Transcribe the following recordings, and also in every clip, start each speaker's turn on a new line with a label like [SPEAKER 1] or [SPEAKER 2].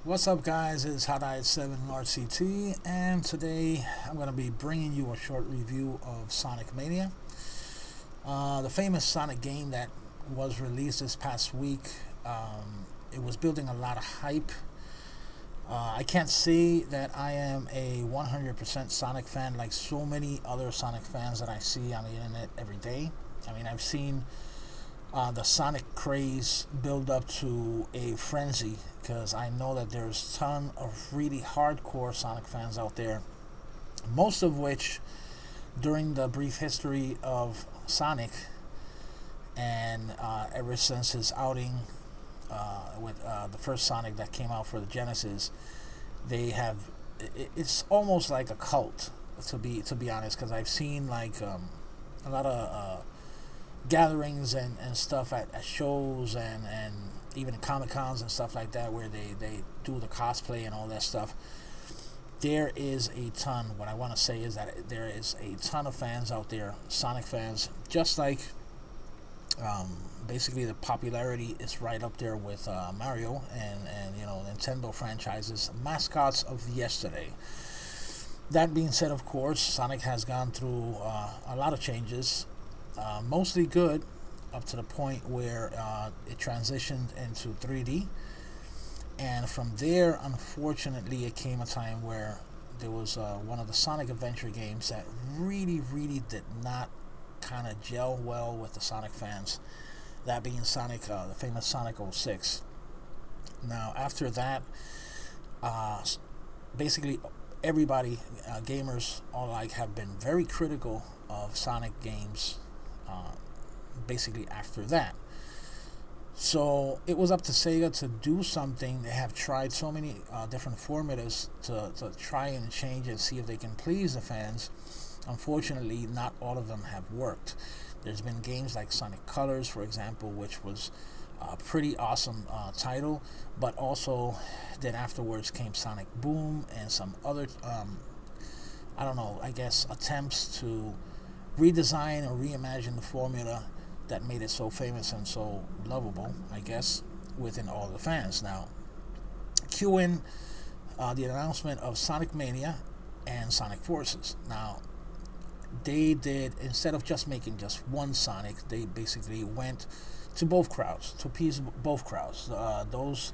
[SPEAKER 1] What's up, guys? It's Hot Diet 7 RCT, and today I'm going to be bringing you a short review of Sonic Mania, the famous Sonic game that was released this past week. It was building a lot of hype. I can't say that I am a 100% Sonic fan like so many other Sonic fans that I see on the internet every day. I mean, I've seen the Sonic craze build up to a frenzy because I know that there's a ton of really hardcore Sonic fans out there, most of which during the brief history of Sonic and ever since his outing with the first Sonic that came out for the Genesis, they have it's almost like a cult, to be honest, because I've seen like a lot of gatherings and stuff at shows and even Comic Cons and stuff like that where they do the cosplay and all that stuff. There is a ton. What I want to say is that there is a ton of fans out there, Sonic fans, just like basically the popularity is right up there with Mario and Nintendo franchises, mascots of yesterday. That being said, of course, Sonic has gone through a lot of changes, mostly good, up to the point where it transitioned into 3D. And from there, unfortunately, it came a time where there was one of the Sonic Adventure games that really did not kind of gel well with the Sonic fans. That being Sonic, the famous Sonic 06. Now, after that, basically everybody, gamers alike, have been very critical of Sonic games basically after that. So it was up to Sega to do something. They have tried so many different formulas to try and change and see if they can please the fans. Unfortunately, not all of them have worked. There's been games like Sonic Colors, for example, which was a pretty awesome title, but also then afterwards came Sonic Boom and some other, I guess, attempts to redesign or reimagine the formula that made it so famous and so lovable, I guess, within all the fans. Now, cue in the announcement of Sonic Mania and Sonic Forces. Now, they did, instead of just making just one Sonic, they basically went to both crowds, to appease both crowds. Those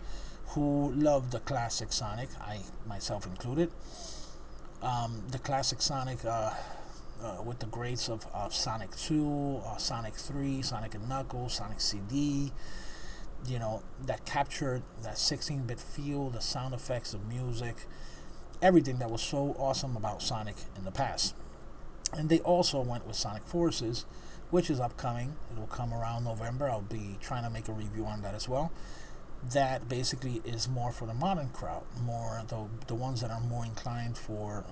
[SPEAKER 1] who love the classic Sonic, I myself included, the classic Sonic with the greats of Sonic 2, Sonic 3, Sonic and Knuckles, Sonic CD, that captured that 16-bit feel, the sound effects, the music, everything that was so awesome about Sonic in the past. And they also went with Sonic Forces, which is upcoming. It will come around November. I'll be trying to make a review on that as well. That basically is more for the modern crowd, more the ones that are more inclined for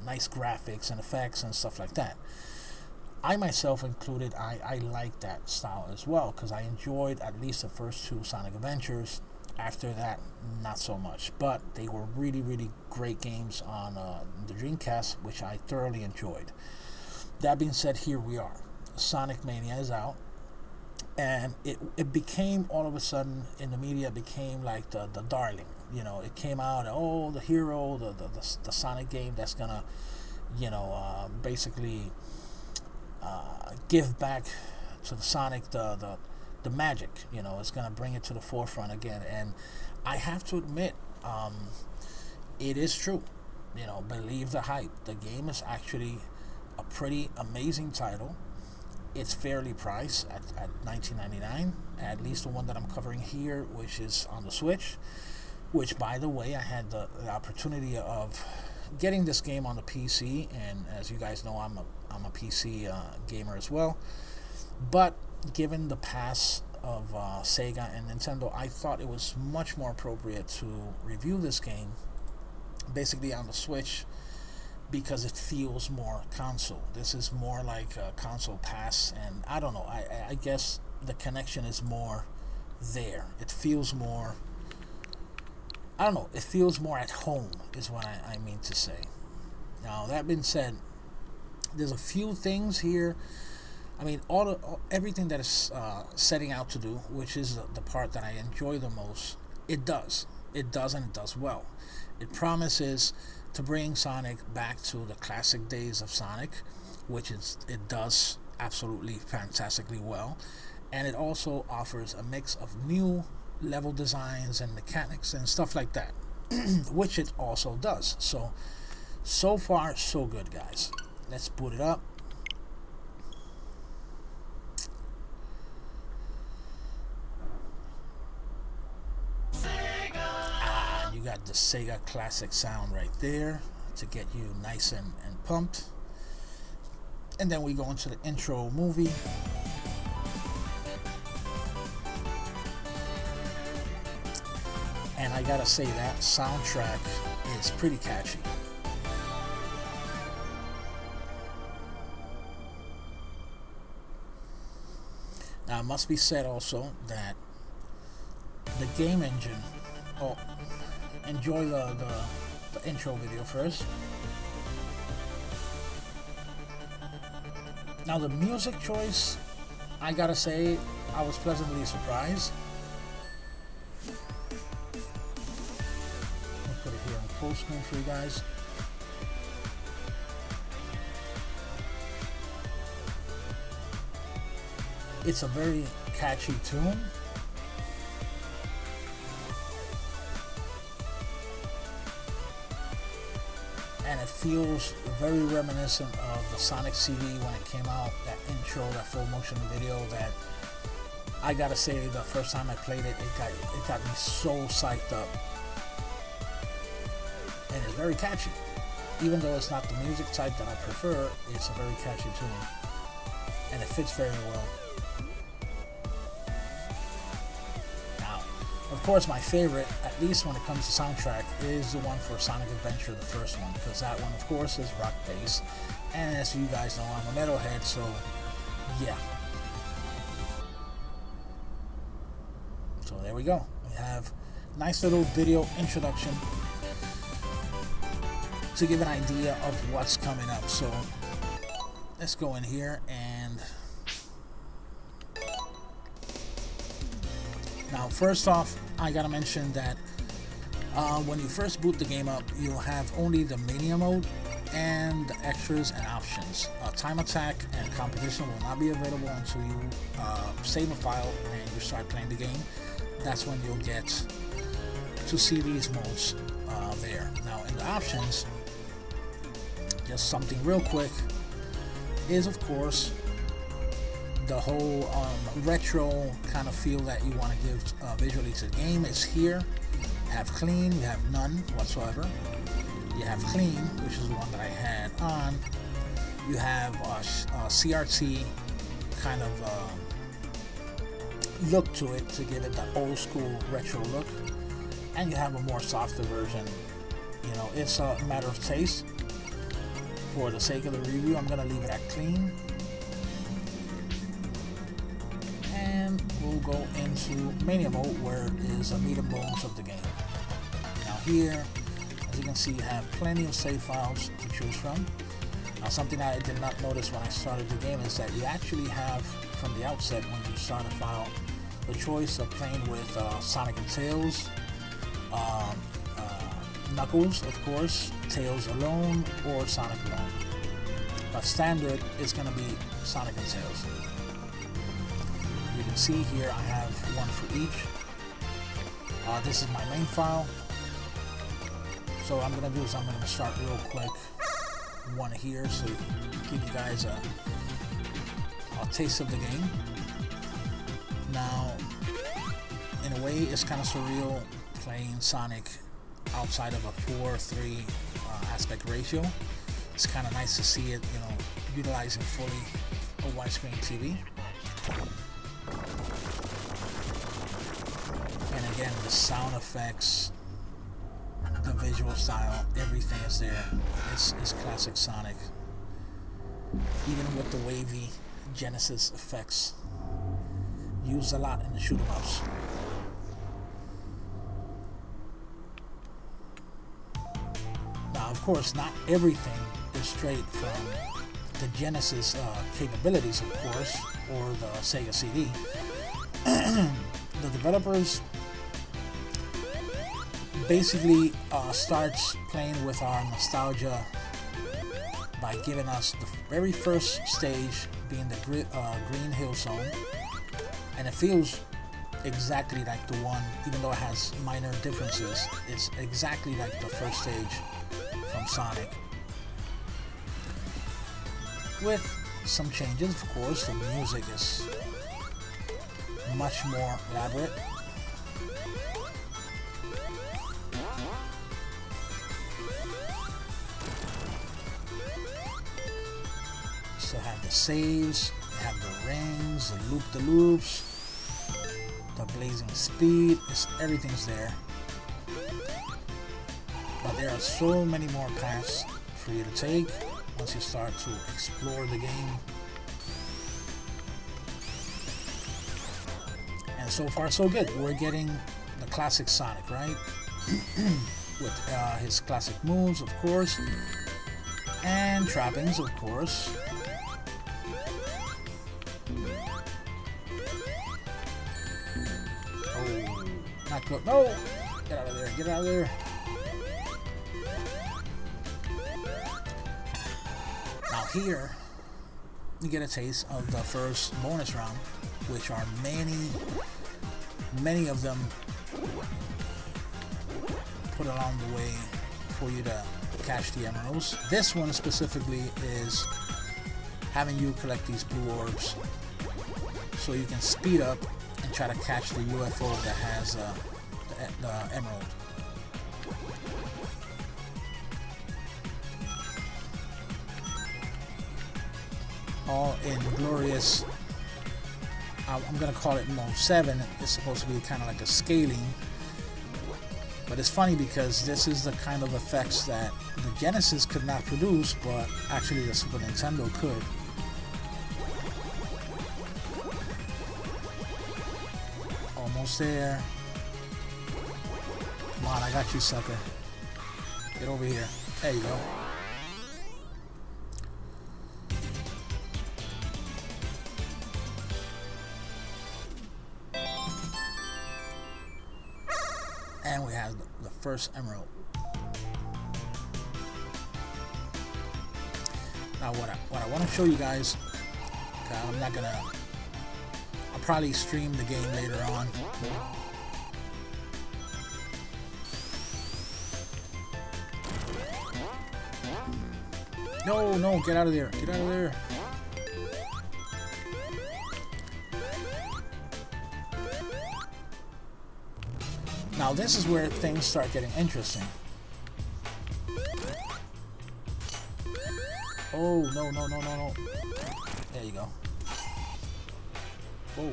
[SPEAKER 1] nice graphics and effects and stuff like that. I myself included, I like that style as well because I enjoyed at least the first two Sonic Adventures. After that, not so much, but they were really great games on the Dreamcast, which I thoroughly enjoyed. That being said, here we are. Sonic Mania is out, and it became, all of a sudden in the media, became like the darling. It came out, the hero, the Sonic game that's gonna basically give back to the Sonic the magic. It's gonna bring it to the forefront again. And I have to admit, it is true. Believe the hype. The game is actually a pretty amazing title. It's fairly priced at $19.99, at least the one that I'm covering here, which is on the Switch, which, by the way, I had the opportunity of getting this game on the PC, and as you guys know, I'm a PC gamer as well. But given the past of Sega and Nintendo, I thought it was much more appropriate to review this game basically on the Switch because it feels more console. This is more like a console pass, and I don't know, I guess the connection is more there. It feels more, it feels more at home is what I mean to say. Now, that being said, there's a few things here I mean, everything that is setting out to do, which is the part that I enjoy the most, it does. It does, and it does well. It promises to bring Sonic back to the classic days of Sonic, which it does absolutely fantastically well. And it also offers a mix of new level designs and mechanics and stuff like that, which it also does. So far, so good, guys. Let's boot it up. You got the Sega classic sound right there to get you nice and pumped. And then we go into the intro movie. And I gotta say, that soundtrack is pretty catchy. Now, it must be said also that the game engine, enjoy the intro video first. Now, the music choice, I gotta say, I was pleasantly surprised. I'll put it here on full screen for you guys. It's a very catchy tune. And it feels very reminiscent of the Sonic CD when it came out, that intro, that full motion video that I gotta say, the first time I played it, it got me so psyched up. And it's very catchy. Even though it's not the music type that I prefer, it's a very catchy tune. And it fits very well. Of course, my favorite, at least when it comes to soundtrack, is the one for Sonic Adventure, the first one, because that one, of course, is rock based. And as you guys know, I'm a metalhead, so yeah. So there we go. We have a nice little video introduction to give an idea of what's coming up. So let's go in here and now, first off, I gotta mention that when you first boot the game up, you'll have only the Mania mode and the extras and options. Time attack and competition will not be available until you save a file and you start playing the game. That's when you'll get to see these modes there. Now, in the options, just something real quick is, of course, the whole retro kind of feel that you want to give visually to the game is here. You have clean, you have none whatsoever. You have clean, which is the one that I had on. You have CRT kind of look to it to give it that old school retro look. And you have a more softer version. You know, it's a matter of taste. For the sake of the review, I'm gonna leave it at clean. And we'll go into Mania mode, where it is a meat and bones of the game. Now here, as you can see, you have plenty of save files to choose from. Now, something I did not notice when I started the game is that you actually have, from the outset, when you start a file, the choice of playing with Sonic and Tails, Knuckles, of course, Tails alone, or Sonic alone. But standard is going to be Sonic and Tails. You can see here I have one for each. This is my main file. So what I'm going to do is I'm going to start real quick one here so give you guys a taste of the game. Now, in a way, it's kind of surreal playing Sonic outside of a 4:3 aspect ratio. It's kind of nice to see it, you know, utilizing fully a widescreen TV. And again, the sound effects, the visual style, everything is there. It's classic Sonic. Even with the wavy Genesis effects, used a lot in the shoot 'em ups. Now, of course, not everything is straight from the Genesis capabilities, of course, or the Sega CD. The developers basically starts playing with our nostalgia by giving us the very first stage being the Green Hill Zone, and it feels exactly like the one, even though it has minor differences. It's exactly like the first stage from Sonic, with some changes, of course. The music is much more elaborate. Still have the saves, you have the rings, the loop-the-loops, the blazing speed. Everything's there. But there are so many more paths for you to take once you start to explore the game. And so far so good. We're getting the classic Sonic, right? With his classic moves, of course, and trappings, of course. Oh, not good. No! Get out of there, get out of there. Now here, you get a taste of the first bonus round, which are many of them put along the way for you to catch the emeralds. This one specifically is having you collect these blue orbs so you can speed up and try to catch the UFO that has the emerald. All in glorious, I'm gonna call it mode 7. It's supposed to be kind of like a scaling, but it's funny because this is the kind of effects that the Genesis could not produce, but actually the Super Nintendo could. Almost there. Come on, I got you, sucker. Get over here. There you go. And we have the first emerald. Now what I want to show you guys, I'll probably stream the game later on. No, get out of there, get out of there. Now this is where things start getting interesting. Oh, no. There you go. Whoa.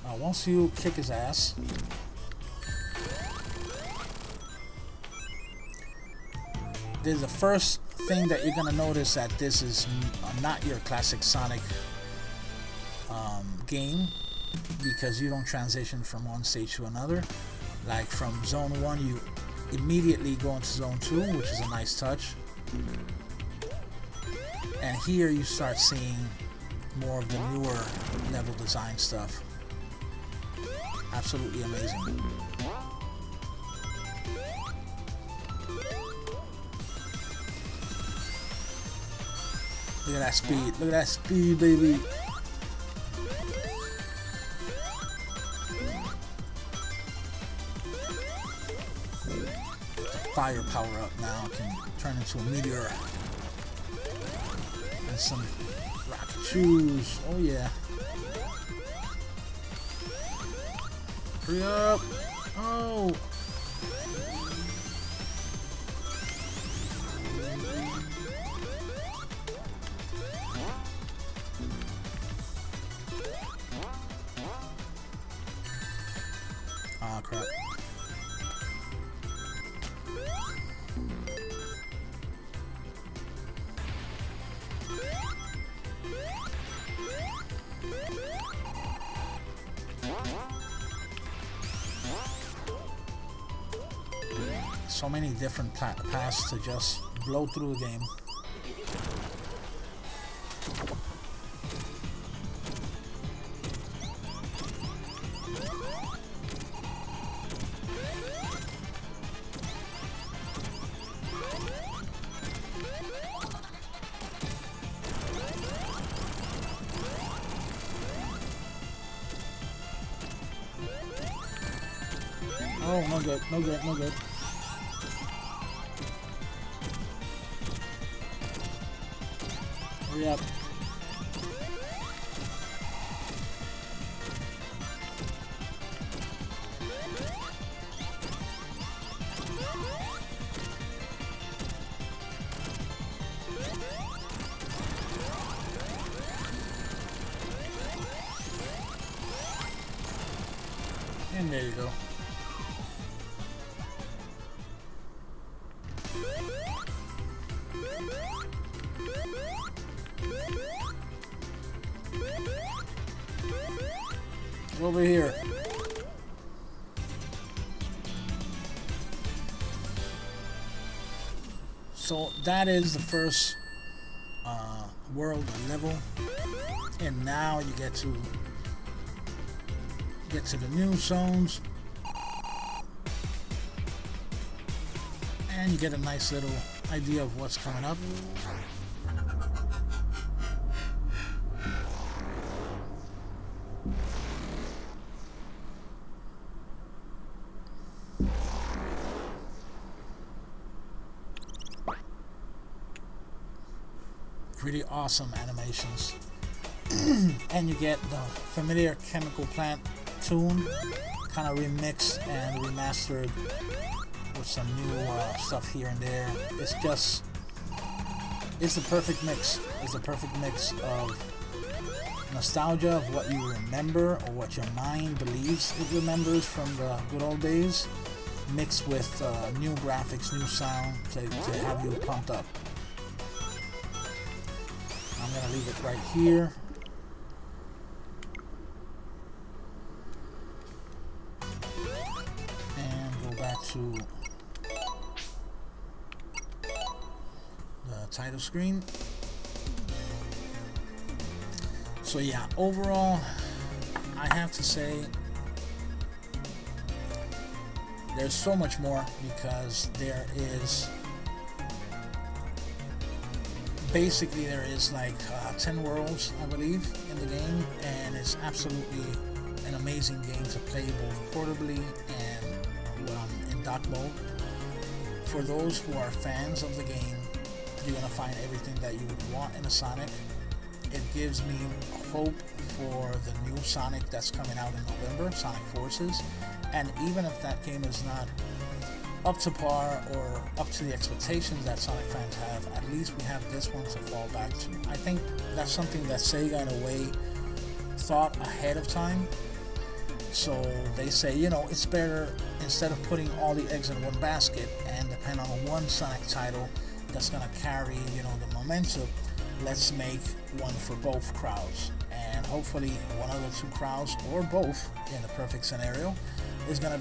[SPEAKER 1] Now once you kick his ass, there's the first thing that you're gonna notice, that this is not your classic Sonic game, because you don't transition from one stage to another. Like from zone 1 you immediately go into zone 2, which is a nice touch, and here you start seeing more of the newer level design stuff. Absolutely amazing. Look at that speed. Look at that speed, baby. Fire power up now can turn into a meteor. And some rocket shoes. Oh yeah. Hurry up. Oh. Ah, crap. so many different paths to just blow through the game. Oh, no good, no good, no good. Hurry up. And there you go. Over here. So that is the first world level, and now you get to the new zones, and you get a nice little idea of what's coming up. Really awesome animations. And you get the familiar Chemical Plant tune, kind of remixed and remastered with some new stuff here and there. It's the perfect mix. It's a perfect mix of nostalgia of what you remember or what your mind believes it remembers from the good old days, mixed with new graphics, new sound to have you pumped up. I'm gonna leave it right here. And go back to the title screen. So yeah, overall, I have to say there's so much more, because there is basically like 10 worlds, I believe, in the game, and it's absolutely an amazing game to play both portably and in dock mode. For those who are fans of the game, you're gonna find everything that you would want in a Sonic. It gives me hope for the new Sonic that's coming out in November, Sonic Forces, and even if that game is not up to par or up to the expectations that Sonic fans have, at least we have this one to fall back to. I think that's something that Sega in a way thought ahead of time. So they say, you know, it's better, instead of putting all the eggs in one basket and depend on one Sonic title that's gonna carry, you know, the momentum, let's make one for both crowds. And hopefully one of the two crowds, or both in the perfect scenario, is gonna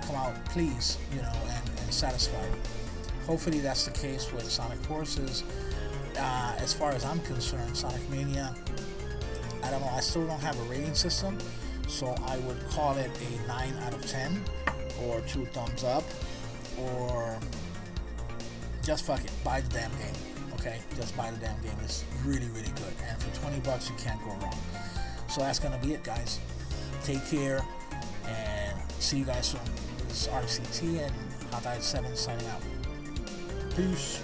[SPEAKER 1] come out pleased, you know, and satisfied. Hopefully that's the case with Sonic Forces. As far as I'm concerned, Sonic Mania, I don't know, I still don't have a rating system, so I would call it a 9 out of 10, or 2 thumbs up, or just fuck it, buy the damn game. Okay, just buy the damn game. It's really, really good, and for $20 you can't go wrong. So that's gonna be it, guys. Take care, and see you guys soon. This is RCT and Hot 7 signing out. Peace.